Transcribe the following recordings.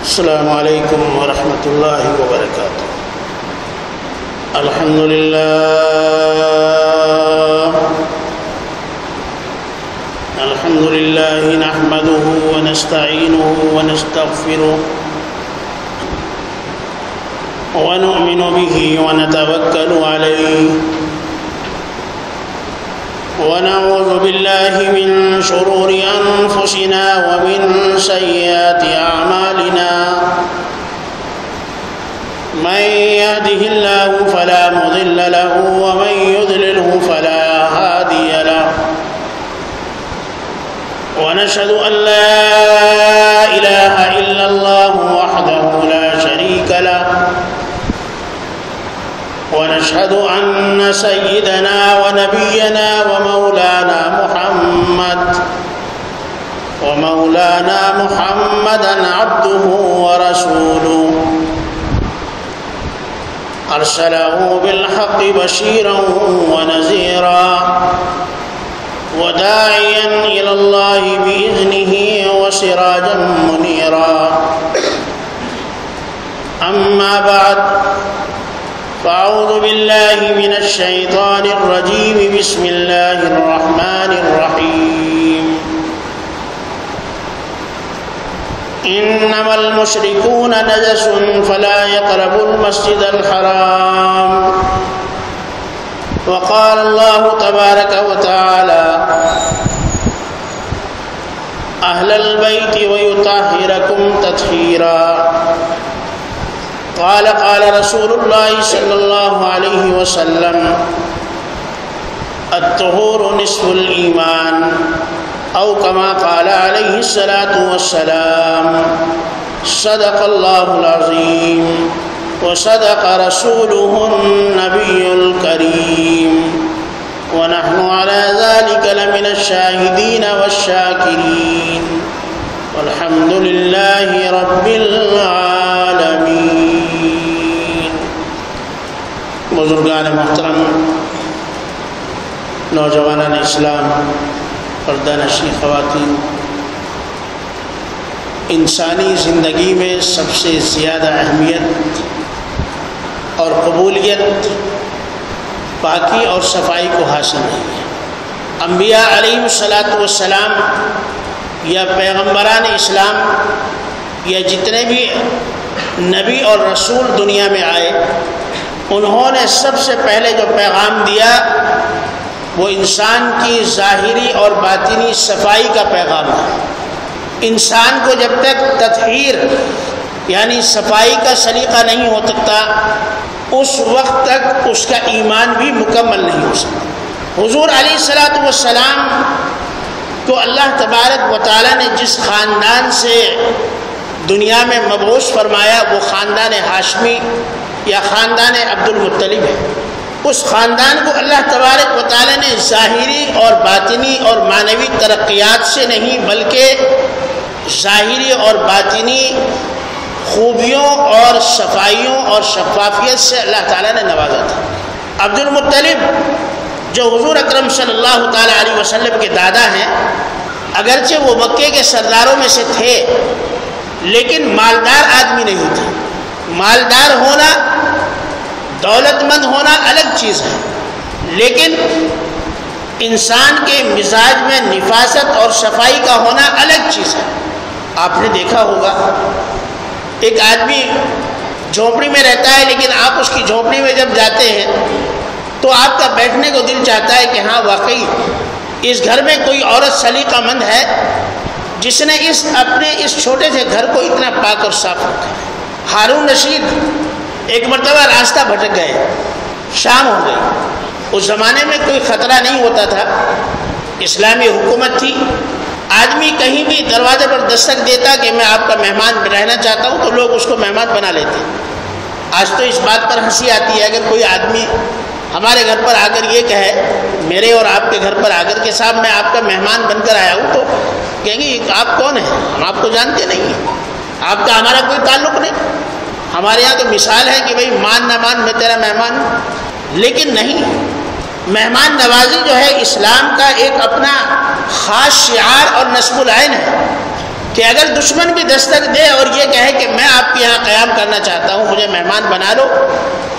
السلام علیکم ورحمۃ اللہ وبرکاتہ۔ الحمد للہ نحمده ونستعینه ونستغفره ونؤمن به ونتوکل علیہ ونعوذ باللہ من شرور انفسنا ومن سیئات اعمالنا من يهده الله فلا مضل له ومن يضلله فلا هادي له ونشهد أن لا إله إلا الله وحده لا شريك له ونشهد أن سيدنا ونبينا ومولانا محمدا عبده ورسوله أرسله بالحق بشيرا ونذيرا وداعيا إلى الله بإذنه وسراجا منيرا أما بعد فأعوذ بالله من الشيطان الرجيم بسم الله الرحمن الرحيم إنما المشركون نجس فلا يقربوا المسجد الحرام وقال الله تبارك وتعالى أهل البيت ويطهركم تطهيرا قال رسول الله صلى الله عليه وسلم الطهور نصف الإيمان أو كما قال عليه الصلاة والسلام صدق الله العظيم وصدق رسوله النبي الكريم ونحن على ذلك لمن الشاهدين والشاكرين والحمد لله رب العالمين۔ بزرگان محترم، نوجوانان اسلام، پردہ نشین خواتین، انسانی زندگی میں سب سے زیادہ اہمیت اور قبولیت پاکی اور صفائی کو حاصل نہیں ہے۔ انبیاء علیہ السلام یا پیغمبران اسلام یا جتنے بھی نبی اور رسول دنیا میں آئے، انہوں نے سب سے پہلے جو پیغام دیا وہ انسان کی ظاہری اور باطنی صفائی کا پیغام ہے۔ انسان کو جب تک تطہیر یعنی صفائی کا سلیقہ نہیں ہو سکتا، اس وقت تک اس کا ایمان بھی مکمل نہیں ہو سکتا۔ حضور علیہ السلام کو اللہ تبارک و تعالیٰ نے جس خاندان سے دنیا میں مبعوث فرمایا وہ خاندان ہاشمی یا خاندان عبد المطلب ہے۔ اس خاندان کو اللہ تبارک و تعالیٰ نے ظاہری اور باطنی اور معنوی ترقیات سے نہیں بلکہ ظاہری اور باطنی خوبیوں اور صفائیوں اور شفافیت سے اللہ تعالیٰ نے نوازا تھا۔ عبد المطلب جو حضور اکرم صلی اللہ تعالیٰ علیہ وسلم کے دادا ہیں، اگرچہ وہ مکے کے سرداروں میں سے تھے لیکن مالدار آدمی نہیں تھے۔ مالدار ہونا، دولت مند ہونا الگ چیز ہے، لیکن انسان کے مزاج میں نفاست اور صفائی کا ہونا الگ چیز ہے۔ آپ نے دیکھا ہوگا ایک آدمی جھونپڑی میں رہتا ہے لیکن آپ اس کی جھونپڑی میں جب جاتے ہیں تو آپ کا بیٹھنے کو دل چاہتا ہے کہ ہاں واقعی اس گھر میں کوئی عورت سلیقہ مند ہے جس نے اپنے اس چھوٹے سے گھر کو اتنا پاک اور صاف رکھا ہے۔ ہارون رشید ایک مرتبہ راستہ بھٹک گئے، شام ہو گئی۔ اس زمانے میں کوئی خطرہ نہیں ہوتا تھا، اسلامی حکومت تھی۔ آدمی کہیں بھی دروازے پر دستک دیتا کہ میں آپ کا مہمان رہنا چاہتا ہوں تو لوگ اس کو مہمان بنا لیتے۔ آج تو اس بات پر ہنسی آتی ہے، اگر کوئی آدمی ہمارے گھر پر آ کر یہ کہے، میرے اور آپ کے گھر پر آ کر کہ صاحب میں آپ کا مہمان بن کر آیا ہوں، تو کہیں گے آپ کون ہیں؟ ہم آپ کو جانتے نہیں ہیں، آپ کا ہمارا کوئی تعلق نہیں۔ ہمارے یہاں تو مثال ہے کہ بھائی مان نہ مان میں تیرا مہمان ہوں، لیکن نہیں، مہمان نوازی جو ہے اسلام کا ایک اپنا خاص شعار اور نصب العین ہے۔ کہ اگر دشمن بھی دستک دے اور یہ کہے کہ میں آپ کے یہاں قیام کرنا چاہتا ہوں، مجھے مہمان بنا لو،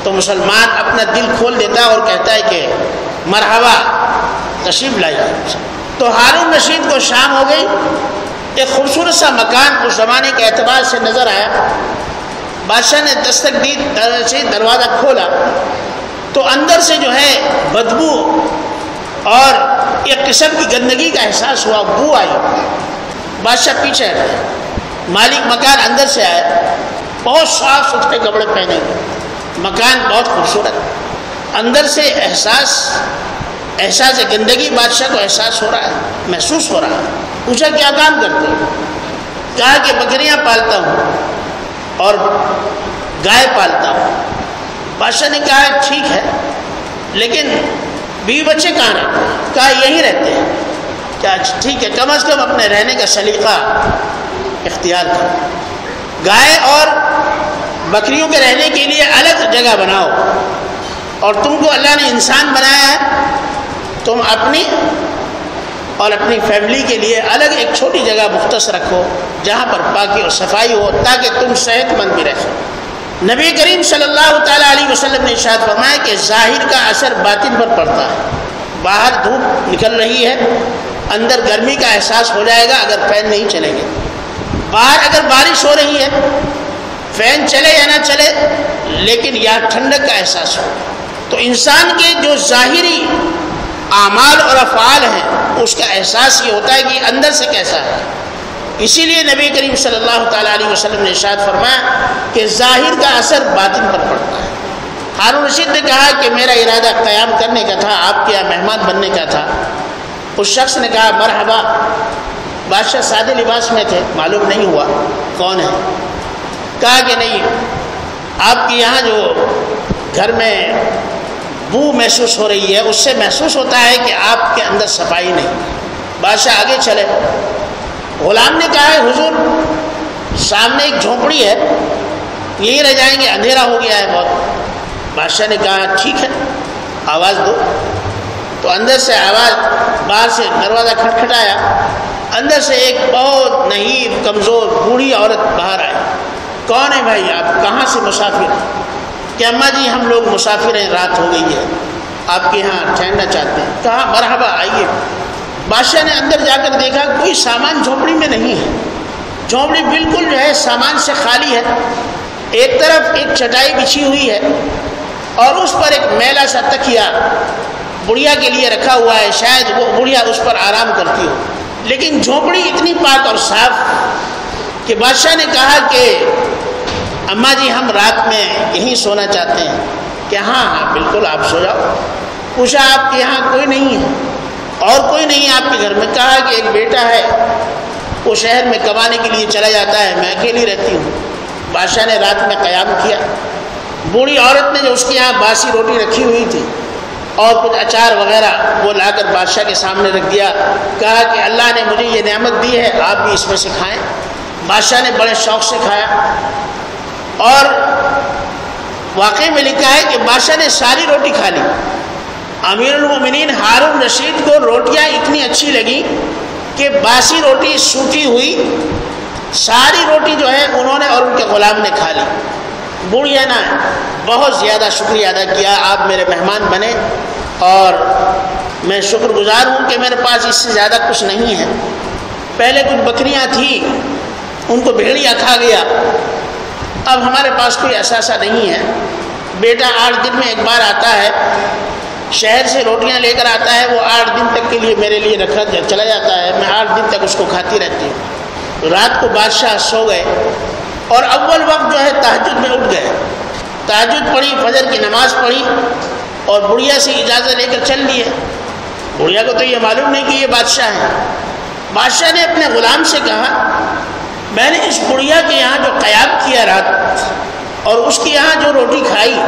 تو مسلمان اپنا دل کھول دیتا ہے اور کہتا ہے کہ مرحبا، تشریف لائیے۔ تو ہارون رشید کو شام ہو گئی، ایک خوبصورت سا مکان اس زمانے کے اعتبار سے نظر آیا۔ بادشاہ نے دستک دی، دروازہ کھولا تو اندر سے جو ہے بدبو اور ایک قسم کی گندگی کا احساس ہوا، بو آئی۔ بادشاہ پیچھے ہٹے، مالک مکان اندر سے آیا، بہت صاف ستھرے کپڑے پہنے، مکان بہت خوبصورت، اندر سے احساس گندگی بادشاہ کو احساس ہو رہا ہے، محسوس ہو رہا ہے۔ پوچھا کیا کام کرتے ہو؟ کہا کہ بکریاں پالتا ہوں اور گائے پالتا ہوں۔ بادشاہ نے کہا ٹھیک ہے، لیکن بیوی بچے کہاں رہتے ہیں؟ کہا یہیں رہتے ہیں۔ کیا ٹھیک ہے، کم از کم اپنے رہنے کا سلیقہ اختیار کرو، گائے اور بکریوں کے رہنے کے لیے الگ جگہ بناؤ، اور تم کو اللہ نے انسان بنایا ہے، تم اپنی اور اپنی فیملی کے لیے الگ ایک چھوٹی جگہ مختص رکھو جہاں پر پاکی اور صفائی ہو، تاکہ تم صحت مند بھی رہ سکو۔ نبی کریم صلی اللہ تعالیٰ علیہ وسلم نے ارشاد فرمایا کہ ظاہر کا اثر باطن پر پڑتا ہے۔ باہر دھوپ نکل رہی ہے، اندر گرمی کا احساس ہو جائے گا اگر فین نہیں چلیں گے۔ باہر اگر بارش ہو رہی ہے، فین چلے یا نہ چلے، لیکن یہاں ٹھنڈک کا احساس ہو۔ تو انسان کے جو ظاہری اعمال اور افعال ہیں، اس کا احساس یہ ہوتا ہے کہ اندر سے کیسا ہے۔ اسی لیے نبی کریم صلی اللہ تعالیٰ علیہ وسلم نے ارشاد فرمایا کہ ظاہر کا اثر باطن پر پڑتا ہے۔ ہارون رشید نے کہا کہ میرا ارادہ قیام کرنے کا تھا، آپ کے یہاں مہمان بننے کا تھا۔ اس شخص نے کہا مرحبا۔ بادشاہ سادے لباس میں تھے، معلوم نہیں ہوا کون ہے۔ کہا کہ نہیں، آپ کے یہاں جو گھر میں بو محسوس ہو رہی ہے، اس سے محسوس ہوتا ہے کہ آپ کے اندر صفائی نہیں۔ بادشاہ آگے چلے، غلام نے کہا ہے حضور سامنے ایک جھونپڑی ہے، یہیں رہ جائیں گے، اندھیرا ہو گیا ہے بہت۔ بادشاہ نے کہا ٹھیک ہے، آواز دو۔ تو اندر سے آواز، باہر سے دروازہ کھٹکھٹایا، اندر سے ایک بہت نحیف کمزور بوڑھی عورت باہر آئی۔ کون ہے بھائی آپ؟ کہاں سے مسافر ہیں؟ کہ اماں جی ہم لوگ مسافر ہیں، رات ہو گئی ہے، آپ کے یہاں ٹھہرنا چاہتے ہیں۔ کہا مرحبا آئیے۔ بادشاہ نے اندر جا کر دیکھا کوئی سامان جھونپڑی میں نہیں ہے، جھونپڑی بالکل جو ہے سامان سے خالی ہے۔ ایک طرف ایک چٹائی بچھی ہوئی ہے اور اس پر ایک میلا سا تکیا بڑھیا کے لیے رکھا ہوا ہے، شاید وہ بڑھیا اس پر آرام کرتی ہو، لیکن جھونپڑی اتنی پاک اور صاف کہ بادشاہ نے کہا کہ اماں جی ہم رات میں یہیں سونا چاہتے ہیں۔ کہ ہاں ہاں بالکل آپ سو جاؤ۔ پوچھا آپ کے یہاں کوئی نہیں ہے؟ اور کوئی نہیں ہے آپ کے گھر میں؟ کہا کہ ایک بیٹا ہے، وہ شہر میں کمانے کے لیے چلا جاتا ہے، میں اکیلی رہتی ہوں۔ بادشاہ نے رات میں قیام کیا۔ بوڑھی عورت نے جو اس کے یہاں باسی روٹی رکھی ہوئی تھی اور کچھ اچار وغیرہ وہ لا کر بادشاہ کے سامنے رکھ دیا۔ کہا کہ اللہ نے مجھے یہ نعمت دی ہے، آپ بھی اس میں سے کھائیں۔ بادشاہ نے بڑے شوق سے کھایا، اور واقعے میں لکھا ہے کہ بادشاہ نے ساری روٹی کھا لی۔ امیر المومنین ہارون رشید کو روٹیاں اتنی اچھی لگی کہ باسی روٹی سوکھی ہوئی ساری روٹی جو ہے انہوں نے اور ان کے غلام نے کھا لی۔ بوڑھیا نے بہت زیادہ شکریہ ادا کیا، آپ میرے مہمان بنے اور میں شکر گزار ہوں کہ میرے پاس اس سے زیادہ کچھ نہیں ہے۔ پہلے کچھ بکریاں تھیں، ان کو بھیڑیا کھا گیا، اب ہمارے پاس کوئی اثاثہ نہیں ہے۔ بیٹا 8 دن میں ایک بار آتا ہے، شہر سے روٹیاں لے کر آتا ہے، وہ 8 دن تک کے لیے میرے لیے رکھا چلا جاتا ہے، میں 8 دن تک اس کو کھاتی رہتی ہوں۔ رات کو بادشاہ سو گئے اور اول وقت جو ہے تہجد میں اٹھ گئے، تہجد پڑھی، فجر کی نماز پڑھی اور بڑھیا سے اجازت لے کر چل لیے۔ بڑھیا کو تو یہ معلوم نہیں کہ یہ بادشاہ ہیں۔ بادشاہ نے اپنے غلام سے کہا میں نے اس بڑھیا کے یہاں جو قیام کیا رات اور اس کے یہاں جو روٹی کھائی،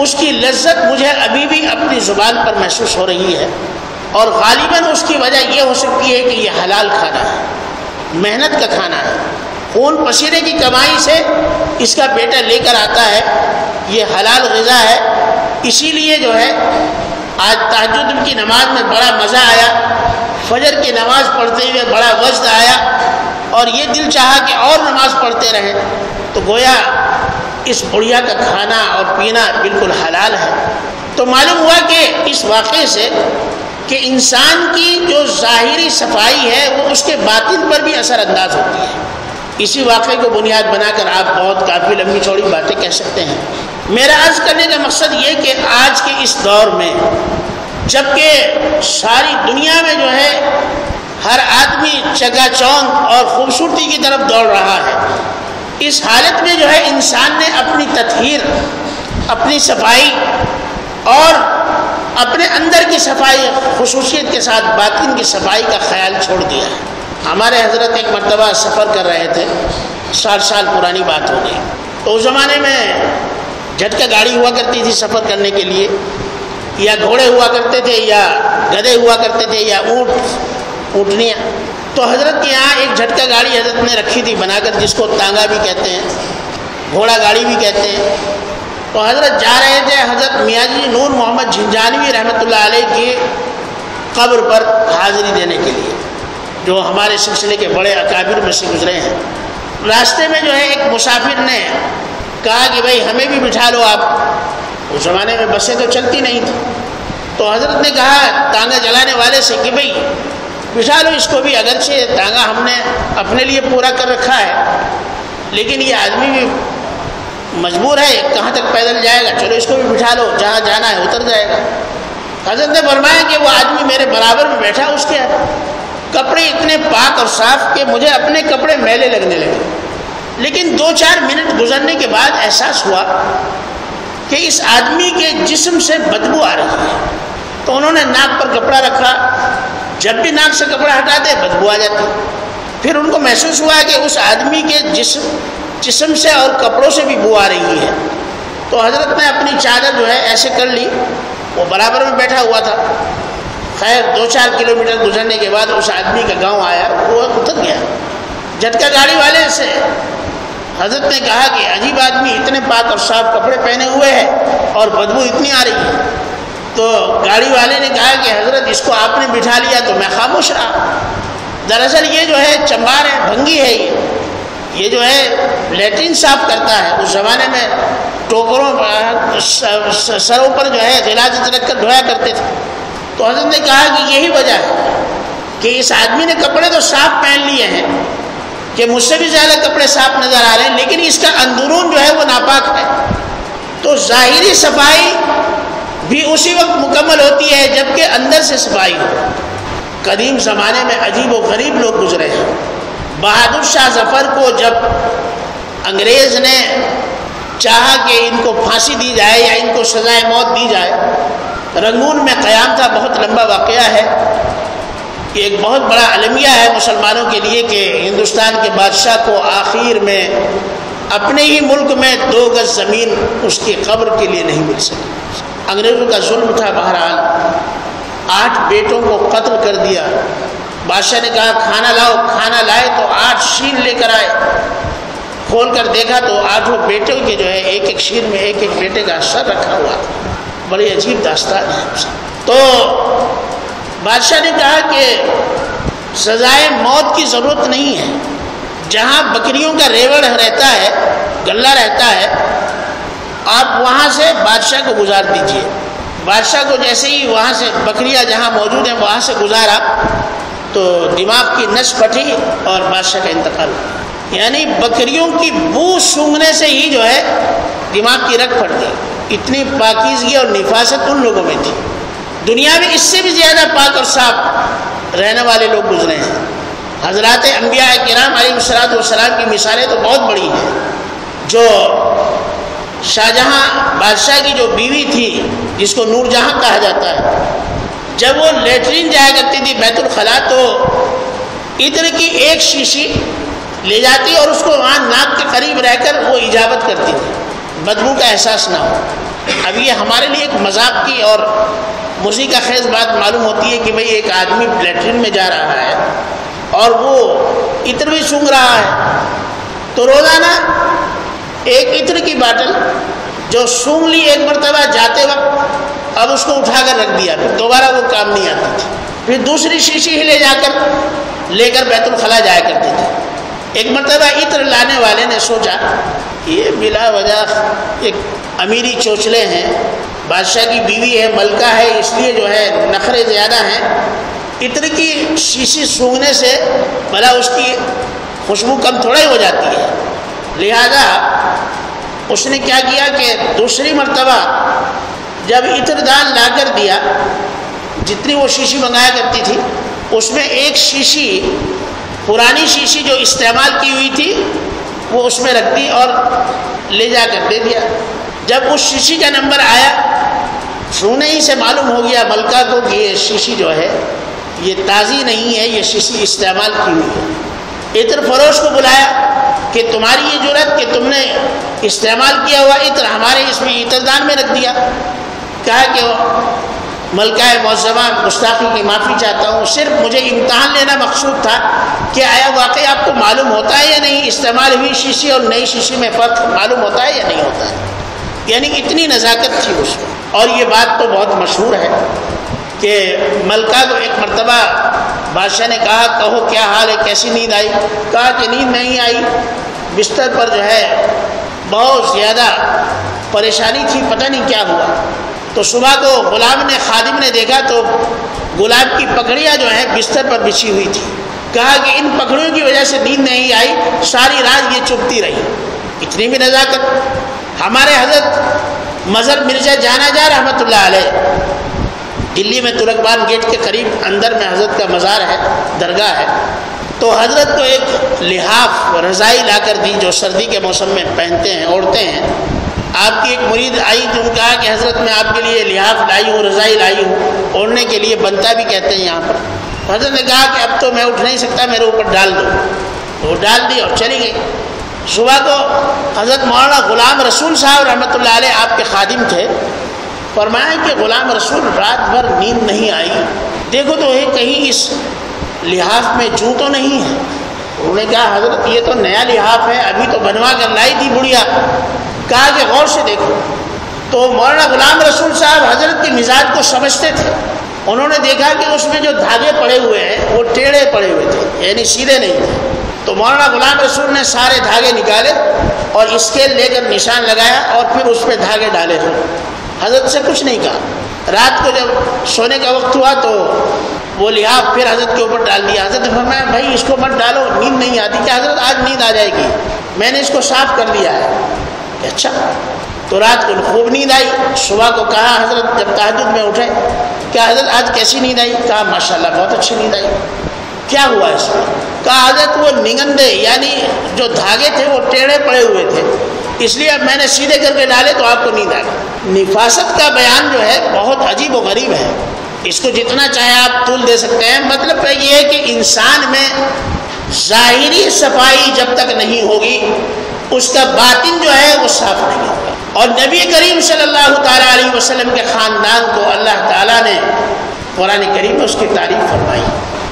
اس کی لذت مجھے ابھی بھی اپنی زبان پر محسوس ہو رہی ہے، اور غالباً اس کی وجہ یہ ہو سکتی ہے کہ یہ حلال کھانا ہے، محنت کا کھانا ہے، خون پسینے کی کمائی سے اس کا بیٹا لے کر آتا ہے، یہ حلال غذا ہے۔ اسی لیے جو ہے آج تہجد کی نماز میں بڑا مزہ آیا، فجر کی نماز پڑھتے ہوئے بڑا وجد آیا، اور یہ دل چاہا کہ اور نماز پڑھتے رہیں، تو گویا اس بڑھیا کا کھانا اور پینا بالکل حلال ہے۔ تو معلوم ہوا کہ اس واقعے سے کہ انسان کی جو ظاہری صفائی ہے وہ اس کے باطن پر بھی اثر انداز ہوتی ہے۔ اسی واقعے کو بنیاد بنا کر آپ بہت کافی لمبی چوڑی باتیں کہہ سکتے ہیں۔ میرا عرض کرنے کا مقصد یہ کہ آج کے اس دور میں جبکہ ساری دنیا میں جو ہے ہر آدمی چکا چوند اور خوبصورتی کی طرف دوڑ رہا ہے، اس حالت میں جو ہے انسان نے اپنی تطہیر، اپنی صفائی اور اپنے اندر کی صفائی، خصوصیت کے ساتھ باطن کی صفائی کا خیال چھوڑ دیا ہے۔ ہمارے حضرت ایک مرتبہ سفر کر رہے تھے، 60 سال پرانی بات ہو گئی، تو اس زمانے میں جھٹکا گاڑی ہوا کرتی تھی سفر کرنے کے لیے، یا گھوڑے ہوا کرتے تھے، یا گدھے ہوا کرتے تھے، یا اونٹنیاں۔ تو حضرت کے یہاں ایک جھٹکا گاڑی حضرت نے رکھی تھی بنا کر، جس کو تانگا بھی کہتے ہیں، گھوڑا گاڑی بھی کہتے ہیں۔ تو حضرت جا رہے تھے حضرت میاں جی نور محمد جھنجھانوی رحمۃ اللہ علیہ کی قبر پر حاضری دینے کے لیے، جو ہمارے سلسلے کے بڑے اکابر میں سے گزرے ہیں۔ راستے میں جو ہے ایک مسافر نے کہا کہ بھائی ہمیں بھی بٹھا لو آپ، اس زمانے میں بسیں تو چلتی نہیں تھیں۔ تو حضرت نے کہا تانگا چلانے والے سے کہ بھائی بٹھا لو اس کو بھی، اگرچہ تانگا ہم نے اپنے لیے پورا کر رکھا ہے، لیکن یہ آدمی بھی مجبور ہے، کہاں تک پیدل جائے گا، چلو اس کو بھی بٹھا لو، جہاں جانا ہے اتر جائے گا۔ حضرت نے فرمایا کہ وہ آدمی میرے برابر میں بیٹھا، اس کے کپڑے اتنے پاک اور صاف کہ مجھے اپنے کپڑے میلے لگنے لگے، لیکن 2-4 منٹ گزرنے کے بعد احساس ہوا کہ اس آدمی کے جسم سے بدبو آ رہی ہے۔ تو انہوں نے ناک پر کپڑا رکھا، جب بھی ناک سے کپڑا ہٹاتے بدبو آ جاتی۔ پھر ان کو محسوس ہوا کہ اس آدمی کے جسم سے اور کپڑوں سے بھی بو آ رہی ہے۔ تو حضرت نے اپنی چادر جو ہے ایسے کر لی، وہ برابر میں بیٹھا ہوا تھا۔ خیر 2-4 کلومیٹر گزرنے کے بعد اس آدمی کا گاؤں آیا، وہ اتر گیا۔ جھٹکا گاڑی والے سے حضرت نے کہا کہ عجیب آدمی، اتنے پاک اور صاف کپڑے پہنے ہوئے ہے اور بدبو اتنی آ رہی ہے۔ تو گاڑی والے نے کہا کہ حضرت اس کو آپ نے بٹھا لیا تو میں خاموش رہا۔ دراصل یہ جو ہے چمبار ہے، بھنگی ہے، یہ جو ہے لیٹرین صاف کرتا ہے۔ اس زمانے میں ٹوکروں سروں پر جو ہے غلاظت رکھ کر دھویا کرتے تھے۔ تو حضرت نے کہا کہ یہی وجہ ہے کہ اس آدمی نے کپڑے تو صاف پہن لیے ہیں کہ مجھ سے بھی زیادہ کپڑے صاف نظر آ رہے ہیں، لیکن اس کا اندرون جو ہے وہ ناپاک ہے۔ تو ظاہری صفائی بھی اسی وقت مکمل ہوتی ہے جبکہ اندر سے صفائی ہو۔ قدیم زمانے میں عجیب و غریب لوگ گزرے ہیں۔ بہادر شاہ ظفر کو جب انگریز نے چاہا کہ ان کو پھانسی دی جائے یا ان کو سزائے موت دی جائے، رنگون میں قیام تھا، بہت لمبا واقعہ ہے، یہ ایک بہت بڑا المیہ ہے مسلمانوں کے لیے کہ ہندوستان کے بادشاہ کو آخر میں اپنے ہی ملک میں 2 گز زمین اس کی قبر کے لیے نہیں مل سکی۔ انگریزوں کا ظلم تھا۔ بہرحال 8 بیٹوں کو قتل کر دیا۔ بادشاہ نے کہا کھانا لاؤ، کھانا لائے تو 8 شیر لے کر آئے۔ کھول کر دیکھا تو 8 بیٹوں کے جو ہے ایک شیر میں ایک بیٹے کا سر رکھا ہوا تھا۔ بڑی عجیب داستان ہے۔ تو بادشاہ نے کہا کہ سزائے موت کی ضرورت نہیں ہے، جہاں بکریوں کا ریوڑ رہتا ہے، گلہ رہتا ہے، آپ وہاں سے بادشاہ کو گزار دیجئے۔ بادشاہ کو جیسے ہی وہاں سے بکریاں جہاں موجود ہیں وہاں سے گزارا تو دماغ کی نس پھٹی اور بادشاہ کا انتقال ہوا۔ یعنی بکریوں کی بو سونگھنے سے ہی جو ہے دماغ کی رگ پھٹ گئی۔ اتنی پاکیزگی اور نفاست ان لوگوں میں تھی۔ دنیا میں اس سے بھی زیادہ پاک اور صاف رہنے والے لوگ گزرے ہیں۔ حضرات انبیاء کرام علیہ السلام کی مثالیں تو بہت بڑی ہیں۔ جو شاہجہاں بادشاہ کی جو بیوی تھی جس کو نور جہاں کہا جاتا ہے، جب وہ لیٹرین جایا کرتی تھی بیت الخلا تو عطر کی ایک شیشی لے جاتی اور اس کو وہاں ناک کے قریب رہ کر وہ اجابت کرتی تھی، بدبو کا احساس نہ ہو۔ اب یہ ہمارے لیے ایک مذاق کی اور موسیقی خیز بات معلوم ہوتی ہے کہ بھئی ایک آدمی لیٹرین میں جا رہا ہے اور وہ عطر بھی سونگھ رہا ہے، تو روزانہ ایک عطر کی باٹل جو سونگھ لی ایک مرتبہ جاتے وقت، اب اس کو اٹھا کر رکھ دیا، پھر دوبارہ وہ کام نہیں آتی تھی، پھر دوسری شیشی ہی لے کر بیت الخلا جایا کرتے تھے۔ ایک مرتبہ عطر لانے والے نے سوچا کہ یہ بلا وجہ ایک امیری چوچلے ہیں، بادشاہ کی بیوی ہے، ملکہ ہے، اس لیے جو ہے نخرے زیادہ ہیں، عطر کی شیشی سونگھنے سے بھلا اس کی خوشبو کم تھوڑا ہی ہو جاتی ہے۔ لہذا اس نے کیا کیا کہ دوسری مرتبہ جب عطر دان لا کر دیا، جتنی وہ شیشی منگایا کرتی تھی اس میں ایک شیشی، پرانی شیشی جو استعمال کی ہوئی تھی، وہ اس میں رکھ دی اور لے جا کر دے دیا۔ جب اس شیشی کا نمبر آیا، سونے ہی سے معلوم ہو گیا ملکہ کو کہ یہ شیشی جو ہے یہ تازی نہیں ہے، یہ شیشی استعمال کی ہوئی ہے۔ عطر فروش کو بلایا کہ تمہاری یہ جرت کہ تم نے استعمال کیا ہوا عطر ہمارے اس میں عطر دان میں رکھ دیا۔ کہا کہ ملکہ معظمہ گستاخی کی معافی چاہتا ہوں، صرف مجھے امتحان لینا مقصود تھا کہ آیا واقعی آپ کو معلوم ہوتا ہے یا نہیں، استعمال ہوئی شیشی اور نئی شیشی میں فرق معلوم ہوتا ہے یا نہیں ہوتا ہے۔ یعنی اتنی نزاکت تھی اس میں۔ اور یہ بات تو بہت مشہور ہے کہ ملکہ کو ایک مرتبہ بادشاہ نے کہا کہو کیا حال ہے، کیسی نیند آئی؟ کہا کہ نیند نہیں آئی، بستر پر جو ہے بہت زیادہ پریشانی تھی، پتہ نہیں کیا ہوا۔ تو صبح کو غلام نے، خادم نے دیکھا تو گلاب کی پکڑیاں جو ہیں بستر پر بچھی ہوئی تھی۔ کہا کہ ان پکڑیوں کی وجہ سے نیند نہیں آئی، ساری رات یہ چپتی رہی۔ اتنی بھی نزاکت۔ ہمارے حضرت مظہر مرزا جانا جا رحمۃ اللہ علیہ، دلی میں ترکمان گیٹ کے قریب اندر میں حضرت کا مزار ہے، درگاہ ہے۔ تو حضرت کو ایک لحاف رضائی لا کر دی جو سردی کے موسم میں پہنتے ہیں، اوڑھتے ہیں۔ آپ کی ایک مرید آئی تو نے کہا کہ حضرت میں آپ کے لیے لحاف لائی ہوں، رضائی لائی ہوں، اوڑھنے کے لیے، بنتا بھی کہتے ہیں یہاں پر۔ حضرت نے کہا کہ اب تو میں اٹھ نہیں سکتا، میرے اوپر ڈال دو۔ وہ ڈال دی اور چلی گئی۔ صبح کو حضرت مولانا غلام رسول صاحب رحمۃ اللہ علیہ آپ کے خادم تھے، فرمایا کہ غلام رسول رات بھر نیند نہیں آئی، دیکھو تو کہیں اس لحاف میں جوں تو نہیں ہے۔ انہوں نے کہا حضرت یہ تو نیا لحاف ہے، ابھی تو بنوا کر لائی تھی بڑھیا۔ کہا کہ غور سے دیکھو۔ تو مولانا غلام رسول صاحب حضرت کے مزاج کو سمجھتے تھے، انہوں نے دیکھا کہ اس میں جو دھاگے پڑے ہوئے ہیں وہ ٹیڑھے پڑے ہوئے تھے، یعنی سیدھے نہیں تھے۔ تو مولانا غلام رسول نے سارے دھاگے نکالے اور اسکیل لے کر نشان لگایا اور پھر اس پہ دھاگے ڈالے تھے۔ حضرت سے کچھ نہیں کہا۔ رات کو جب سونے کا وقت ہوا تو وہ لحاف پھر حضرت کے اوپر ڈال دیا۔ حضرت نے فرمایا بھائی اس کو مت ڈالو، نیند نہیں آتی۔ کہ حضرت آج نیند آ جائے گی، میں نے اس کو صاف کر دیا ہے۔ اچھا۔ تو رات کو خوب نیند آئی۔ صبح کو کہا حضرت جب تہجد میں اٹھے، کیا حضرت آج کیسی نیند آئی؟ کہا ماشاءاللہ بہت اچھی نیند آئی۔ کیا ہوا اس میں؟ کہا حضرت وہ نگندے یعنی جو دھاگے تھے وہ ٹیڑھے پڑے ہوئے تھے، اس لیے اب میں نے سیدھے کر کے ڈالے تو آپ کو نیند آ گئی۔ نفاست کا بیان جو ہے بہت عجیب و غریب ہے، اس کو جتنا چاہے آپ طول دے سکتے ہیں۔ مطلب یہ ہے کہ انسان میں ظاہری صفائی جب تک نہیں ہوگی اس کا باطن جو ہے وہ صاف نہیں ہوگا۔ اور نبی کریم صلی اللہ تعالیٰ علیہ وسلم کے خاندان کو اللہ تعالیٰ نے قرآن کریم میں اس کی تعریف فرمائی،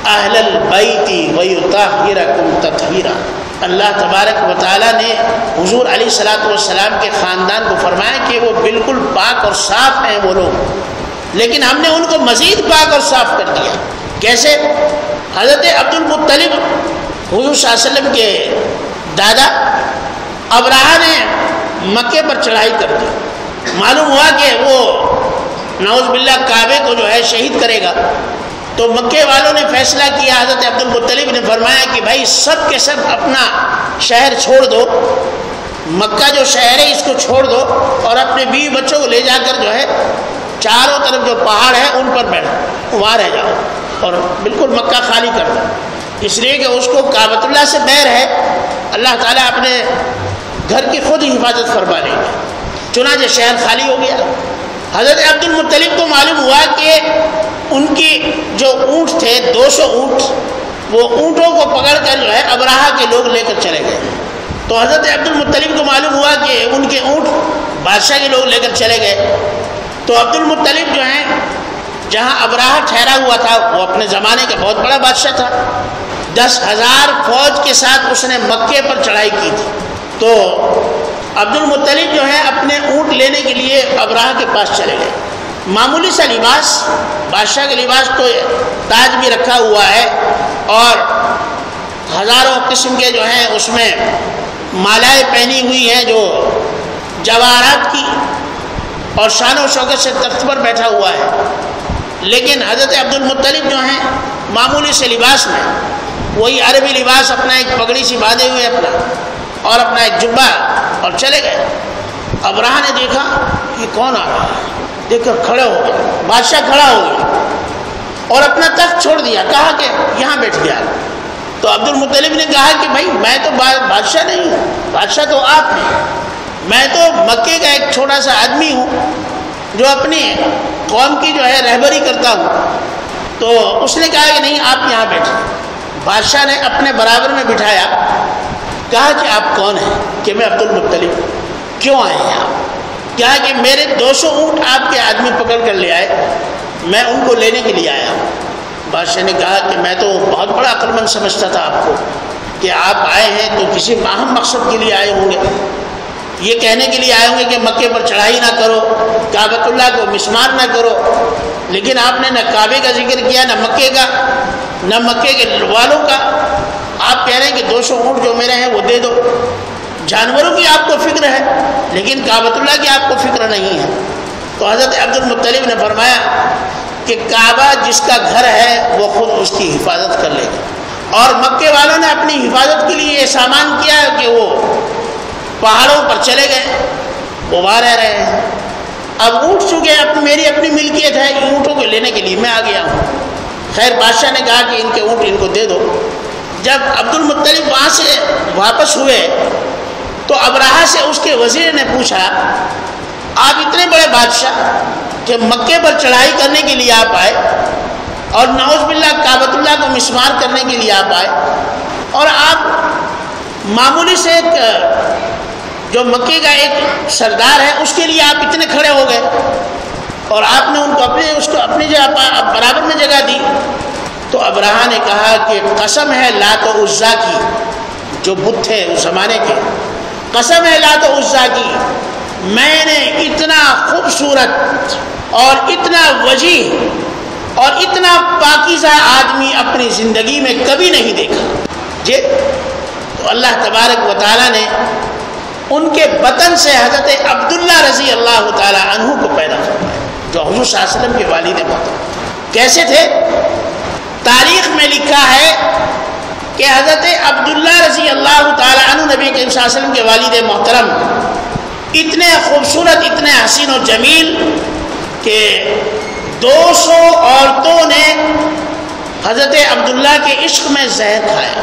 اہل البیت ویطہرکم تطہیرا۔ اللہ تبارک و تعالیٰ نے حضور علیہ الصلوۃ والسلام کے خاندان کو فرمایا کہ وہ بالکل پاک اور صاف ہیں وہ لوگ، لیکن ہم نے ان کو مزید پاک اور صاف کر دیا۔ کیسے؟ حضرت عبد المطلب حضور صلی اللہ علیہ وسلم کے دادا ابراہہ نے مکے پر چڑھائی کر دی۔ معلوم ہوا کہ وہ نعوذ باللہ کعبے کو جو ہے شہید کرے گا، تو مکے والوں نے فیصلہ کیا، حضرت عبد المطلب نے فرمایا کہ بھائی سب کے سب اپنا شہر چھوڑ دو، مکہ جو شہر ہے اس کو چھوڑ دو اور اپنے بیوی بچوں کو لے جا کر جو ہے چاروں طرف جو پہاڑ ہے ان پر بیٹھو، وہاں رہ جاؤ اور بالکل مکہ خالی کر دو، اس لیے کہ اس کو کعبۃ اللہ سے بیر ہے، اللہ تعالیٰ اپنے گھر کی خود ہی حفاظت فرما لیں گے۔ چنانچہ شہر خالی ہو گیا۔ حضرت عبد المطلب کو معلوم ہوا کہ ان کی جو اونٹ تھے 200 اونٹ، وہ اونٹوں کو پکڑ کر جو ہے ابراہہ کے لوگ لے کر چلے گئے۔ تو حضرت عبد المطلب کو معلوم ہوا کہ ان کے اونٹ بادشاہ کے لوگ لے کر چلے گئے۔ تو عبد المطلب جو ہیں جہاں ابراہہ ٹھہرا ہوا تھا وہ اپنے زمانے کا بہت بڑا بادشاہ تھا، 10,000 فوج کے ساتھ اس نے مکے پر چڑھائی کی تھی۔ تو عبد المطلب جو ہے اپنے اونٹ لینے کے لیے ابراہہ کے پاس چلے گئے۔ معمولی سا لباس، بادشاہ کا لباس تو تاج بھی رکھا ہوا ہے اور ہزاروں قسم کے جو ہیں اس میں مالائیں پہنی ہوئی ہیں جو جواہرات کی، اور شان و شوکت سے تخت پر بیٹھا ہوا ہے، لیکن حضرت عبد المطلب جو ہیں معمولی سے لباس میں، وہی عربی لباس، اپنا ایک پگڑی سی باندھے ہوئے اپنا، اور اپنا ایک جبہ، اور چلے گئے۔ ابرہہ نے دیکھا یہ کون آ رہا ہے، دیکھ کر کھڑے ہو گئے، بادشاہ کھڑا ہو گیا اور اپنا تخت چھوڑ دیا، کہا کہ یہاں بیٹھ گیا۔ تو عبد المطلب نے کہا کہ بھائی میں تو بادشاہ نہیں ہوں، بادشاہ تو آپ ہیں، میں تو مکے کا ایک چھوٹا سا آدمی ہوں جو اپنی قوم کی جو ہے رہبری کرتا ہوں۔ تو اس نے کہا کہ نہیں، آپ یہاں بیٹھے۔ بادشاہ نے اپنے برابر میں بٹھایا، کہا کہ آپ کون ہیں؟ کہ میں عبد المطلب۔ کیوں آئے ہیں آپ؟ کہا کہ میرے 200 اونٹ آپ کے آدمی پکڑ کر لے آئے، میں ان کو لینے کے لیے آیا ہوں۔ بادشاہ نے کہا کہ میں تو بہت بڑا عقل مند سمجھتا تھا آپ کو، کہ آپ آئے ہیں تو کسی اہم مقصد کے لیے آئے ہوں گے، یہ کہنے کے لیے آئے ہوں گے کہ مکے پر چڑھائی نہ کرو، کعبۃ اللہ کو مسمار نہ کرو، لیکن آپ نے نہ کعبے کا ذکر کیا، نہ مکے کا، نہ مکے کے والوں کا۔ آپ کہہ رہے ہیں کہ 200 اونٹ جو میرے ہیں وہ دے دو۔ جانوروں کی آپ کو فکر ہے، لیکن کعبۃ اللہ کی آپ کو فکر نہیں ہے۔ تو حضرت عبد المطلب نے فرمایا کہ کعبہ جس کا گھر ہے وہ خود اس کی حفاظت کر لے گا، اور مکے والوں نے اپنی حفاظت کے لیے یہ سامان کیا کہ وہ پہاڑوں پر چلے گئے، وہ وہاں رہ رہے ہیں۔ اب اونٹ چکے میری اپنی ملکیت ہے، اونٹوں کو لینے کے لیے میں آ گیا ہوں۔ خیر بادشاہ نے کہا کہ ان کے اونٹ ان کو دے دو۔ جب عبد المطلب وہاں سے واپس ہوئے تو ابرہہ سے اس کے وزیر نے پوچھا، آپ اتنے بڑے بادشاہ کہ مکے پر چڑھائی کرنے کے لیے آپ آئے، اور نعوذ باللہ کعبۃ اللہ کو مسمار کرنے کے لیے آپ آئے، اور آپ معمولی سے ایک جو مکے کا ایک سردار ہے اس کے لیے آپ اتنے کھڑے ہو گئے، اور آپ نے ان کو اپنی جگہ برابر میں جگہ دی۔ تو ابرہہ نے کہا کہ قسم ہے لات و عزا کی، جو بت تھے اس زمانے کے، قسم ہے لات و عزا کی، میں نے اتنا خوبصورت اور اتنا وجیح اور اتنا پاکیزہ آدمی اپنی زندگی میں کبھی نہیں دیکھا۔ جی تو اللہ تبارک و تعالیٰ نے ان کے بطن سے حضرت عبداللہ رضی اللہ تعالیٰ عنہ کو پیدا فرمایا، جو حضور صلی اللہ علیہ وسلم کے والد محترم کیسے تھے؟ تاریخ میں لکھا ہے کہ حضرت عبداللہ رضی اللہ تعالیٰ عنہ نبی کریم صلی اللہ علیہ وسلم کے والد محترم اتنے خوبصورت، اتنے حسین و جمیل کہ 200 عورتوں نے حضرت عبداللہ کے عشق میں زہر کھایا،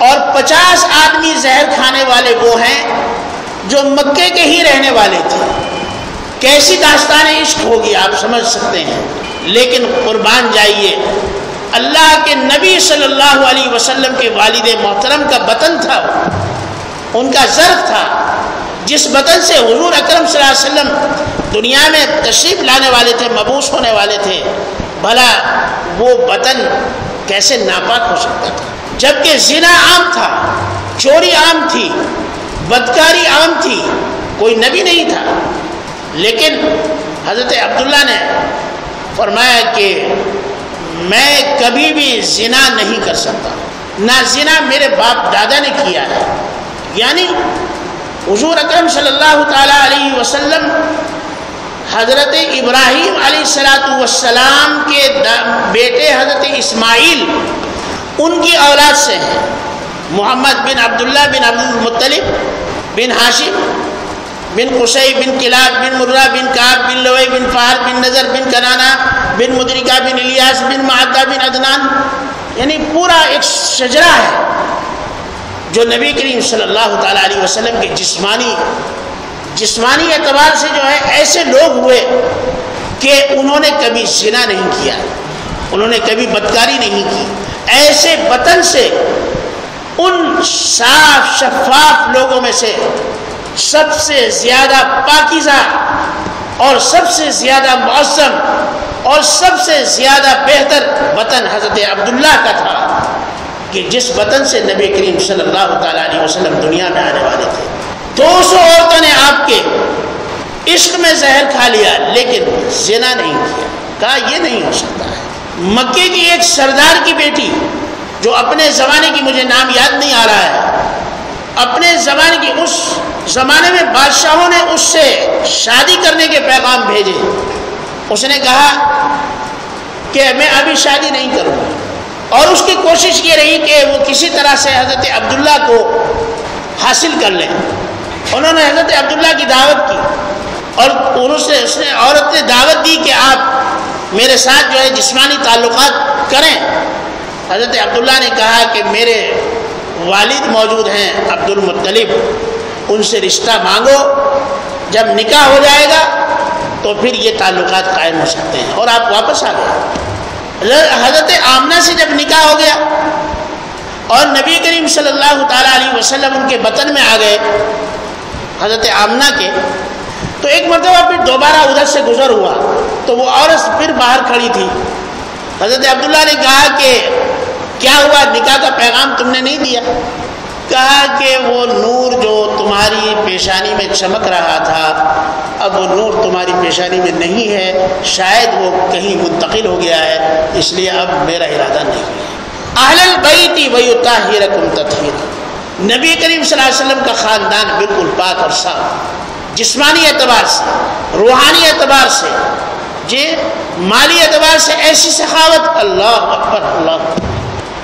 اور 50 آدمی زہر کھانے والے وہ ہیں جو مکے کے ہی رہنے والے تھے۔ کیسی داستان عشق ہوگی آپ سمجھ سکتے ہیں۔ لیکن قربان جائیے، اللہ کے نبی صلی اللہ علیہ وسلم کے والد محترم کا بطن تھا، ان کا ظرف تھا، جس بطن سے حضور اکرم صلی اللہ علیہ وسلم دنیا میں تشریف لانے والے تھے، مبعوث ہونے والے تھے، بھلا وہ بطن کیسے ناپاک ہو سکتا تھا؟ جبکہ زنا عام تھا، چوری عام تھی، بدکاری عام تھی، کوئی نبی نہیں تھا، لیکن حضرت عبداللہ نے فرمایا کہ میں کبھی بھی زنا نہیں کر سکتا، نہ زنا میرے باپ دادا نے کیا ہے۔ یعنی حضور اکرم صلی اللہ تعالیٰ علیہ وسلم حضرت ابراہیم علیہ السلام کے بیٹے حضرت اسماعیل ان کی اولاد سے ہیں، محمد بن عبداللہ بن عبد المطلب بن ہاشم بن قصی بن کلاب بن مرہ بن کعب بن لوی بن فہر بن نذر بن کنانہ بن مدرکہ بن الیاس بن معدہ بن عدنان، یعنی پورا ایک شجرہ ہے جو نبی کریم صلی اللہ تعالیٰ علیہ وسلم کے جسمانی اعتبار سے جو ہے ایسے لوگ ہوئے کہ انہوں نے کبھی زنا نہیں کیا، انہوں نے کبھی بدکاری نہیں کی۔ ایسے بطن سے ان صاف شفاف لوگوں میں سے سب سے زیادہ پاکیزہ اور سب سے زیادہ معظم اور سب سے زیادہ بہتر بطن حضرت عبداللہ کا تھا، کہ جس بطن سے نبی کریم صلی اللہ تعالیٰ علیہ وسلم دنیا میں آنے والے تھے۔ 200 عورتوں نے آپ کے عشق میں زہر کھا لیا، لیکن زنا نہیں کیا، کہا یہ نہیں ہو سکتا ہے۔ مکے کی ایک سردار کی بیٹی جو اپنے زمانے کی مجھے نام یاد نہیں آ رہا ہے، اپنے زمانے کی اس زمانے میں بادشاہوں نے اس سے شادی کرنے کے پیغام بھیجے. اس نے کہا کہ میں ابھی شادی نہیں کروں گا، اور اس کی کوشش یہ رہی کہ وہ کسی طرح سے حضرت عبداللہ کو حاصل کر لیں. انہوں نے حضرت عبداللہ کی دعوت کی، اور اس نے عورت نے دعوت دی کہ آپ میرے ساتھ جو ہے جسمانی تعلقات کریں. حضرت عبداللہ نے کہا کہ میرے والد موجود ہیں عبد المطلب، ان سے رشتہ مانگو، جب نکاح ہو جائے گا تو پھر یہ تعلقات قائم ہو سکتے ہیں. اور آپ واپس آ گئے. حضرت آمنہ سے جب نکاح ہو گیا اور نبی کریم صلی اللہ تعالیٰ علیہ وسلم ان کے بطن میں آ گئے حضرت آمنہ کے، تو ایک مرتبہ پھر دوبارہ ادھر سے گزر ہوا تو وہ عورت پھر باہر کھڑی تھی. حضرت عبداللہ نے کہا کہ کیا ہوا، نکاح کا پیغام تم نے نہیں دیا؟ کہا کہ وہ نور جو تمہاری پیشانی میں چمک رہا تھا اب وہ نور تمہاری پیشانی میں نہیں ہے، شاید وہ کہیں منتقل ہو گیا ہے، اس لیے اب میرا ارادہ نہیں ہے. اہل البیت ویطہرکم تطہیرا، نبی کریم صلی اللہ علیہ وسلم کا خاندان بالکل پاک اور صاف، جسمانی اعتبار سے، روحانی اعتبار سے، جی مالی اعتبار سے ایسی سخاوت. اللہ اکبر، اللہ.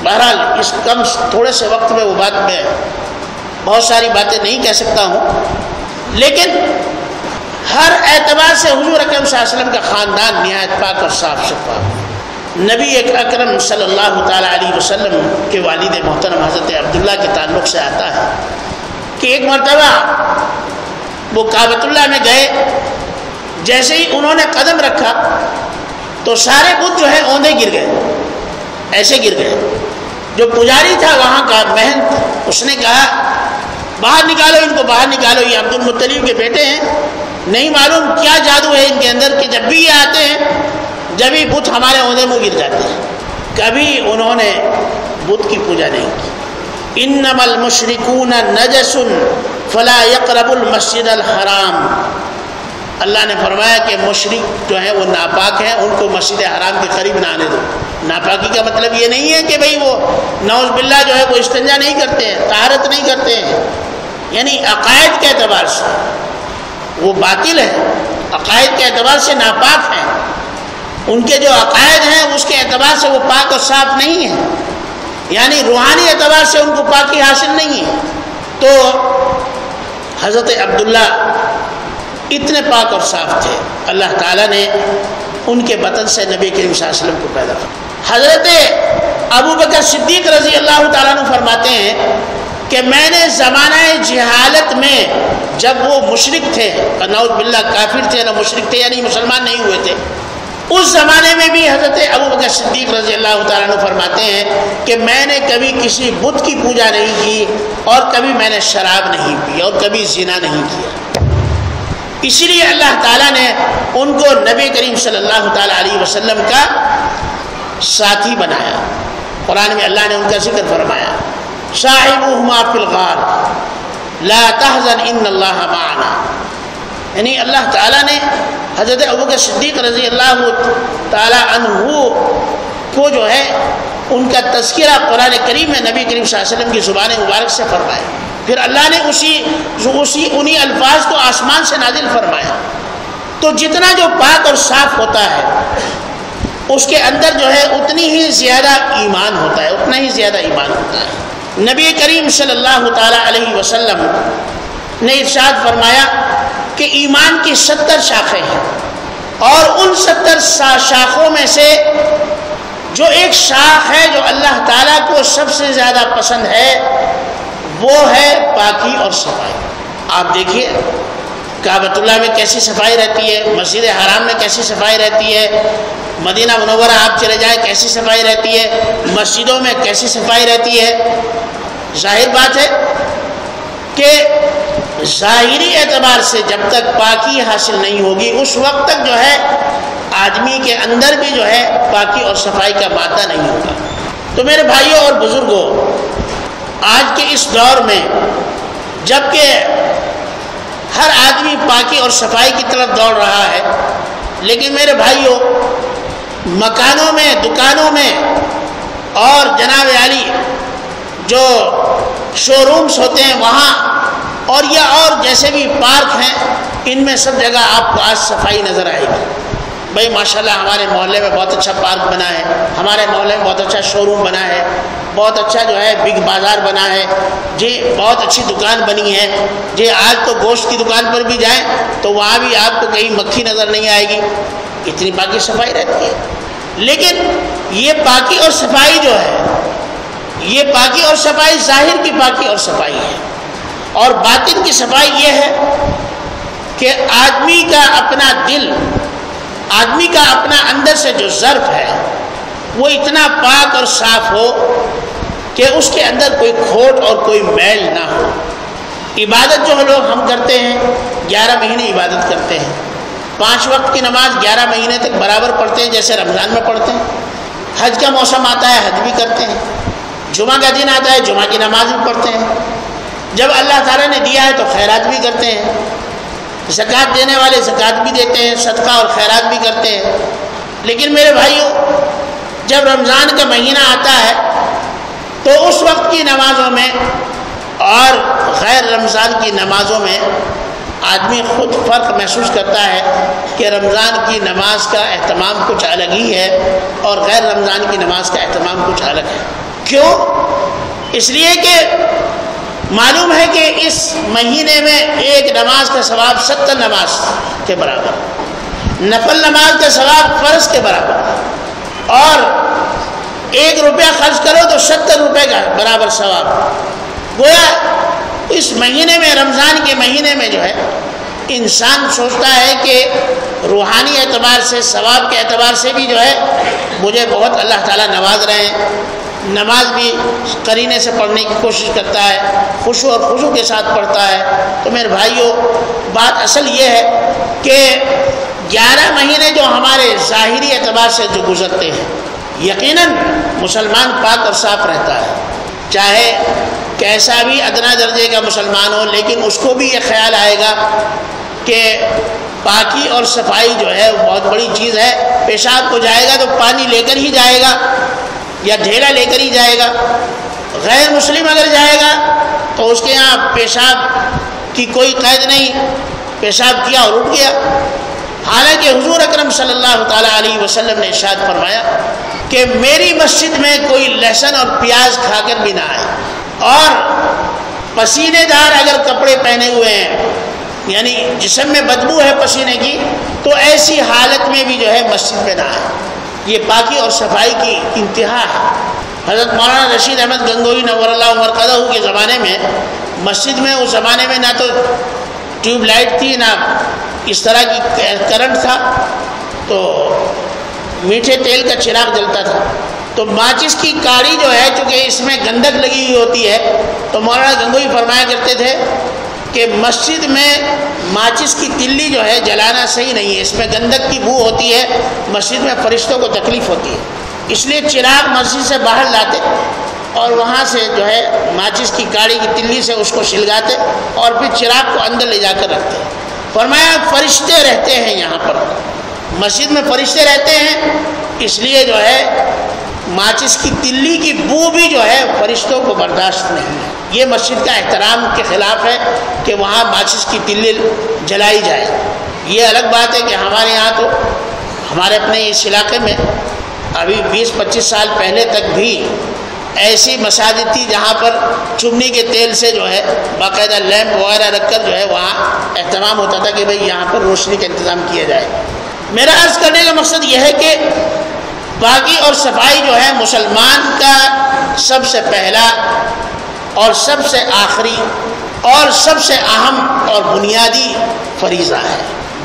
بہرحال اس کم تھوڑے سے وقت میں وہ بات میں بہت ساری باتیں نہیں کہہ سکتا ہوں، لیکن ہر اعتبار سے حضور اکرم صلی اللہ علیہ وسلم کا خاندان نہایت پاک اور صاف شفاف. نبی اکرم صلی اللہ تعالیٰ علیہ وسلم کے والد محترم حضرت عبداللہ کے تعلق سے آتا ہے کہ ایک مرتبہ وہ کعبۃ اللہ میں گئے، جیسے ہی انہوں نے قدم رکھا تو سارے بت جو ہے اوندے گر گئے، ایسے گر گئے. جو پجاری تھا وہاں کا مہنت، اس نے کہا باہر نکالو ان کو، باہر نکالو، یہ عبد المطلب کے بیٹے ہیں، نہیں معلوم کیا جادو ہے ان کے اندر کہ جب بھی یہ آتے ہیں جب ہی بت ہمارے اوندے منہ گر جاتے ہیں. کبھی انہوں نے بت کی پوجا نہیں کی. انما المشرکون نجس فلا يقربوا المسجد الحرام، اللہ نے فرمایا کہ مشرک جو ہیں وہ ناپاک ہیں، ان کو مسجد حرام کے قریب نہ آنے دو. ناپاکی کا مطلب یہ نہیں ہے کہ بھئی وہ نعوذ باللہ جو ہے وہ استنجا نہیں کرتے ہیں، طہارت نہیں کرتے ہیں، یعنی عقائد کے اعتبار سے وہ باطل ہیں، عقائد کے اعتبار سے ناپاک ہیں، ان کے جو عقائد ہیں اس کے اعتبار سے وہ پاک اور صاف نہیں ہیں، یعنی روحانی اعتبار سے ان کو پاکی حاصل نہیں ہے. تو حضرت عبداللہ اتنے پاک اور صاف تھے، اللہ تعالیٰ نے ان کے بطن سے نبی کریم صلی اللہ علیہ وسلم کو پیدا کیا. حضرت ابو بکر صدیق رضی اللہ تعالیٰ عنہ فرماتے ہیں کہ میں نے زمانہ جہالت میں جب وہ مشرک تھے، نعوذ باللہ کافر تھے، نہ مشرک تھے یعنی مسلمان نہیں ہوئے تھے، اس زمانے میں بھی حضرت ابو بکر صدیق رضی اللہ تعالیٰ عنہ فرماتے ہیں کہ میں نے کبھی کسی بت کی پوجا نہیں کی، اور کبھی میں نے شراب نہیں پی، اور کبھی زنا نہیں کیا. اسی لیے اللہ تعالیٰ نے ان کو نبی کریم صلی اللہ تعالیٰ علیہ وسلم کا ساتھی بنایا. قرآن میں اللہ نے ان کا ذکر فرمایا، صاحبہما فی الغار لا تحزن ان اللہ معنا، یعنی اللہ تعالیٰ نے حضرت ابوبکر صدیق رضی اللہ تعالیٰ عنہ کو جو ہے ان کا تذکرہ قرآن کریم میں نبی کریم صلی اللہ علیہ وسلم کی زبان مبارک سے فرمایا. پھر اللہ نے انہی الفاظ کو آسمان سے نازل فرمایا. تو جتنا جو پاک اور صاف ہوتا ہے اس کے اندر جو ہے اتنی ہی زیادہ ایمان ہوتا ہے، اتنا ہی زیادہ ایمان ہوتا ہے. نبی کریم صلی اللہ تعالیٰ علیہ وسلم نے ارشاد فرمایا کہ ایمان کی 70 شاخیں ہیں، اور ان 70 شاخوں میں سے جو ایک شاخ ہے جو اللہ تعالیٰ کو سب سے زیادہ پسند ہے وہ ہے پاکی اور صفائی. آپ دیکھیے کعبۃ اللہ میں کیسی صفائی رہتی ہے، مسجد حرام میں کیسی صفائی رہتی ہے، مدینہ منورہ آپ چلے جائیں کیسی صفائی رہتی ہے، مسجدوں میں کیسی صفائی رہتی ہے. ظاہر بات ہے کہ ظاہری اعتبار سے جب تک پاکی حاصل نہیں ہوگی اس وقت تک جو ہے آدمی کے اندر بھی جو ہے پاکی اور صفائی کا مادہ نہیں ہوگا. تو میرے بھائیوں اور بزرگوں، آج کے اس دور میں جب کہ ہر آدمی پاکی اور صفائی کی طرف دوڑ رہا ہے، لیکن میرے بھائیوں مکانوں میں، دکانوں میں اور جناب علی جو شو رومس ہوتے ہیں وہاں، اور یا اور جیسے بھی پارک ہیں، ان میں سب جگہ آپ کو آج صفائی نظر آئے گی۔ بھائی ماشاءاللہ ہمارے محلے میں بہت اچھا پارک بنا ہے، ہمارے محلے میں بہت اچھا شو روم بنا ہے، بہت اچھا جو ہے بگ بازار بنا ہے جی، بہت اچھی دکان بنی ہے جی۔ آج تو گوشت کی دکان پر بھی جائیں تو وہاں بھی آپ کو کہیں مکھی نظر نہیں آئے گی، اتنی پاکی صفائی رہتی ہے۔ لیکن یہ پاکی اور صفائی جو ہے، یہ پاکی اور صفائی ظاہر کی پاکی اور صفائی ہے، اور باطن کی صفائی یہ ہے کہ آدمی کا اپنا دل، آدمی کا اپنا اندر سے جو ظرف ہے وہ اتنا پاک اور صاف ہو کہ اس کے اندر کوئی کھوٹ اور کوئی میل نہ ہو۔ عبادت جو لوگ ہم کرتے ہیں، 11 مہینے عبادت کرتے ہیں، 5 وقت کی نماز 11 مہینے تک برابر پڑھتے ہیں جیسے رمضان میں پڑھتے ہیں، حج کا موسم آتا ہے حج بھی کرتے ہیں، جمعہ کا دن آتا ہے جمعہ کی نماز بھی پڑھتے ہیں، جب اللہ تعالیٰ نے دیا ہے تو خیرات بھی کرتے ہیں، زکوٰۃ دینے والے زکوٰۃ بھی دیتے ہیں، صدقہ اور خیرات بھی کرتے ہیں۔ لیکن میرے بھائیوں، جب رمضان کا مہینہ آتا ہے تو اس وقت کی نمازوں میں اور غیر رمضان کی نمازوں میں آدمی خود فرق محسوس کرتا ہے کہ رمضان کی نماز کا اہتمام کچھ الگ ہی ہے اور غیر رمضان کی نماز کا اہتمام کچھ الگ ہے۔ کیوں؟ اس لیے کہ معلوم ہے کہ اس مہینے میں ایک نماز کا ثواب 70 نماز کے برابر، نفل نماز کا ثواب فرض کے برابر، اور 1 روپیہ خرچ کرو تو 70 روپے کا برابر ثواب۔ گویا اس مہینے میں، رمضان کے مہینے میں جو ہے انسان سوچتا ہے کہ روحانی اعتبار سے، ثواب کے اعتبار سے بھی جو ہے مجھے بہت اللہ تعالیٰ نواز رہے ہیں۔ نماز بھی قرینے سے پڑھنے کی کوشش کرتا ہے، خشوع اور خضوع کے ساتھ پڑھتا ہے۔ تو میرے بھائیوں، بات اصل یہ ہے کہ 11 مہینے جو ہمارے ظاہری اعتبار سے جو گزرتے ہیں، یقیناً مسلمان پاک اور صاف رہتا ہے، چاہے کیسا بھی ادنا درجے کا مسلمان ہو، لیکن اس کو بھی یہ خیال آئے گا کہ پاکی اور صفائی جو ہے وہ بہت بڑی چیز ہے۔ پیشاب کو جائے گا تو پانی لے کر ہی جائے گا یا ڈھیلا لے کر ہی جائے گا۔ غیر مسلم اگر جائے گا تو اس کے یہاں پیشاب کی کوئی قید نہیں، پیشاب کیا اور اٹھ گیا۔ حالانکہ حضور اکرم صلی اللہ تعالیٰ علیہ وسلم نے ارشاد فرمایا کہ میری مسجد میں کوئی لہسن اور پیاز کھا کر بھی نہ آئے، اور پسینے دار اگر کپڑے پہنے ہوئے ہیں، یعنی جسم میں بدبو ہے پسینے کی، تو ایسی حالت میں بھی جو ہے مسجد میں نہ آئے۔ یہ پاکی اور صفائی کی انتہا ہے۔ حضرت مولانا رشید احمد گنگوئی نور اللہ مرقدہ کے زمانے میں مسجد میں، اس زمانے میں نہ تو ٹیوب لائٹ تھی، نہ اس طرح کی کرنٹ تھا، تو میٹھے تیل کا چراغ جلتا تھا۔ تو ماچس کی کاڑی جو ہے، چونکہ اس میں گندک لگی ہوئی ہوتی ہے، تو مولانا گنگوئی فرمایا کرتے تھے کہ مسجد میں ماچس کی تلی جو ہے جلانا صحیح نہیں ہے، اس میں گندک کی بو ہوتی ہے، مسجد میں فرشتوں کو تکلیف ہوتی ہے، اس لیے چراغ مسجد سے باہر لاتے اور وہاں سے جو ہے ماچس کی کاڑی کی تلی سے اس کو سلگاتے اور پھر چراغ کو اندر لے جا کر رکھتے۔ فرمایا فرشتے رہتے ہیں یہاں پر، مسجد میں فرشتے رہتے ہیں، اس لیے جو ہے ماچس کی تلی کی بو بھی جو ہے فرشتوں کو برداشت نہیں ہے۔ یہ مسجد کا احترام کے خلاف ہے کہ وہاں ماچس کی تلی جلائی جائے۔ یہ الگ بات ہے کہ ہمارے یہاں تو، ہمارے اپنے اس علاقے میں ابھی 20-25 سال پہلے تک بھی ایسی مساجد تھی جہاں پر چمنی کے تیل سے جو ہے باقاعدہ لیمپ وغیرہ رکھ کر جو ہے وہاں اہتمام ہوتا تھا کہ بھئی یہاں پر روشنی کا انتظام کیا جائے۔ میرا عرض کرنے کا مقصد یہ ہے کہ پاکی اور صفائی جو ہے مسلمان کا سب سے پہلا اور سب سے آخری اور سب سے اہم اور بنیادی فریضہ ہے،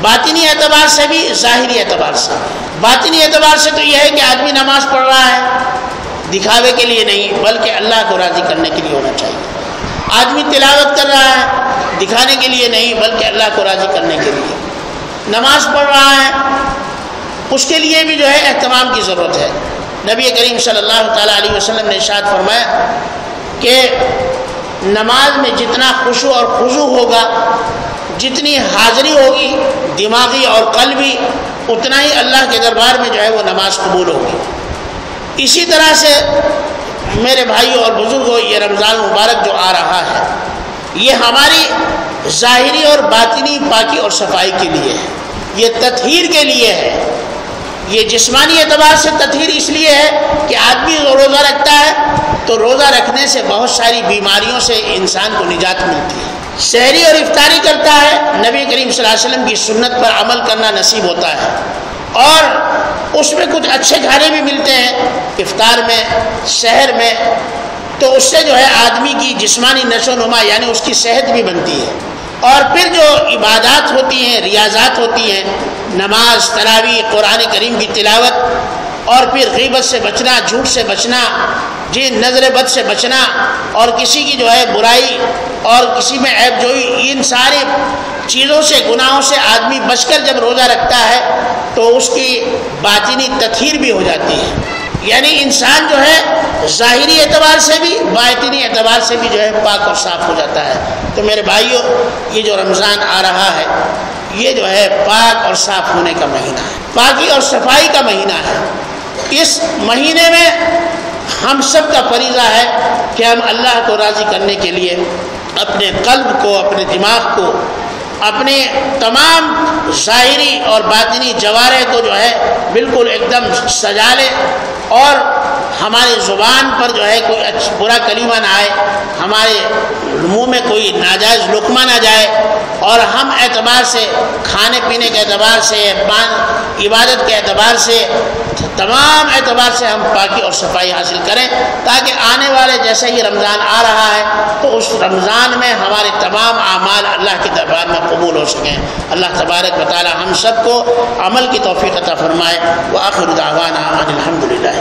باطنی اعتبار سے بھی ظاہری اعتبار سے۔ باطنی اعتبار سے تو یہ ہے کہ آدمی نماز پڑھ رہا ہے دکھاوے کے لیے نہیں، بلکہ اللہ کو راضی کرنے کے لیے ہونا چاہیے۔ آدمی تلاوت کر رہا ہے دکھانے کے لیے نہیں، بلکہ اللہ کو راضی کرنے کے لیے۔ نماز پڑھ رہا ہے، اس کے لیے بھی جو ہے اہتمام کی ضرورت ہے۔ نبی کریم صلی اللہ تعالیٰ علیہ وسلم نے ارشاد فرمایا کہ نماز میں جتنا خشوع اور خضوع ہوگا، جتنی حاضری ہوگی دماغی اور قلبی، اتنا ہی اللہ کے دربار میں جو ہے وہ نماز قبول ہوگی۔ اسی طرح سے میرے بھائیوں اور بزرگوں، یہ رمضان مبارک جو آ رہا ہے یہ ہماری ظاہری اور باطنی پاکی اور صفائی کے لیے ہے، یہ تطہیر کے لیے ہے۔ یہ جسمانی اعتبار سے تطہیر اس لیے ہے کہ آدمی روزہ رکھتا ہے تو روزہ رکھنے سے بہت ساری بیماریوں سے انسان کو نجات ملتی ہے۔ سحری اور افطاری کرتا ہے، نبی کریم صلی اللہ علیہ وسلم کی سنت پر عمل کرنا نصیب ہوتا ہے، اور اس میں کچھ اچھے کھانے بھی ملتے ہیں افطار میں، سحر میں، تو اس سے جو ہے آدمی کی جسمانی نشو و نما یعنی اس کی صحت بھی بنتی ہے۔ اور پھر جو عبادات ہوتی ہیں، ریاضات ہوتی ہیں، نماز، تراویح، قرآن کریم کی تلاوت، اور پھر غیبت سے بچنا، جھوٹ سے بچنا، جی نظر بد سے بچنا، اور کسی کی جو ہے برائی اور کسی میں عیب جوئی، ان سارے چیزوں سے، گناہوں سے آدمی بچ کر جب روزہ رکھتا ہے تو اس کی باطنی تطہیر بھی ہو جاتی ہے، یعنی انسان جو ہے ظاہری اعتبار سے بھی باطنی اعتبار سے بھی جو ہے پاک اور صاف ہو جاتا ہے۔ تو میرے بھائیوں، یہ جو رمضان آ رہا ہے یہ جو ہے پاک اور صاف ہونے کا مہینہ ہے، پاکی اور صفائی کا مہینہ ہے۔ اس مہینے میں ہم سب کا فریضہ ہے کہ ہم اللہ کو راضی کرنے کے لیے اپنے قلب کو، اپنے دماغ کو، اپنے تمام ظاہری اور باطنی جوارح کو جو ہے بالکل ایک دم سجا لیں، اور ہماری زبان پر جو ہے کوئی برا کلمہ نہ آئے، ہمارے منہ میں کوئی ناجائز لقمہ نہ جائے، اور ہم اعتبار سے، کھانے پینے کے اعتبار سے، عبادت کے اعتبار سے، تمام اعتبار سے ہم پاکی اور صفائی حاصل کریں، تاکہ آنے والے جیسے ہی رمضان آ رہا ہے تو اس رمضان میں ہمارے تمام اعمال اللہ کے دربار میں قبول ہو سکیں۔ اللہ تبارک و تعالی ہم سب کو عمل کی توفیق عطا فرمائے۔ وآخر دعوانا ان الحمد للہ۔